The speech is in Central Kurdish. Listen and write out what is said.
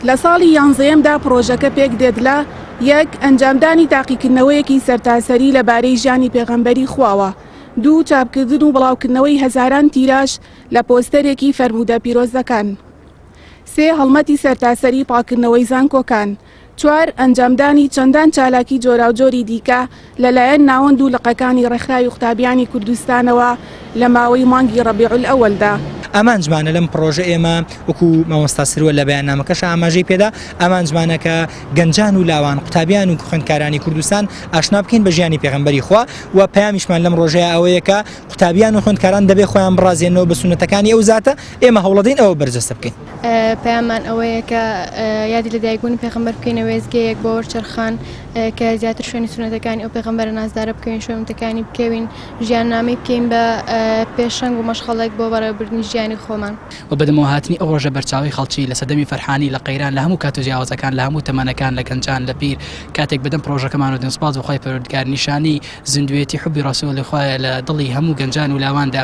لە ساڵی یانزەیەمدا پرۆژەکە پێک دێت لە یەک ئەنجامدانی تاقیکردنەوەیەکی سەرتاسەری لەبارەی ژیانی پێغەمبەری خواوە، دوو چاپکردن و بڵاوکردنەوەی هەزاران تیراژ لە پۆستەرێکی فەرموودە پیرۆزەکان، سێ هەڵمەتی سەرتاسەری پاکردنەوەی زانکۆکان، چوار ئەنجامدانی چەندان چالاکی جۆراوجۆری دیکە لەلایەن ناوەند و لقەکانی ڕێکخراوی قوتابیانی کوردستانەوە لە ماوەی مانگی ڕەبیع الئەوەلدا. ئەمان جمانە لەم پرۆژە ئێمە وەکو مامۆستا سروە لە بەیاننامەکەش ئاماژەی پێدا، ئەمان جمانەکە گەنجان و لاوان قوتابیان و خوێندکارانی کوردستان ئاشنا بکەین بە ژیانی پێغەمبەری خوا و پەیامیشمان لەم ڕۆژەیە ئەوەیە کە قوتابیان و خوێندکاران دەبێ خۆیان بڕازێنەوە بە سونەتەکانی ئەو زاتە، ئێمە هەوڵەدەین ئەوە بەرجەستە بکەین. پەیامان ئەوەیە کە یادی لە دایکبوونی پێغەمبەر بکەینە وێزگەیەک بۆ وەرچەرخان کە زیاتر شوێنی سونەتەکانی ئەو پێغەمبەرە نازدارە بکەوین، شوێنەکانی بکەوین، ژیاننامەی بکەین بە پێشەنگ و مەشغەڵێک بۆ بەڕێوەبردننی ژیانی خۆمان. و بەدەمەوە هاتنی ئەو ڕۆژە بەرچاوی خەڵکی لە سەدەمی فەرحانی لە قەیران لە هەموو کات و جیاوازەکان لە هەموو تەمەنەکان لە گەنجان لە پیر کاتێک بەدەم پرۆژەکەمان و دەنسپاس بەخوای پەروەردگار نیشانی زیندوێتی حوبی ڕەسوڵی خوایە لە دڵی هەموو گەنجان و لاواندا.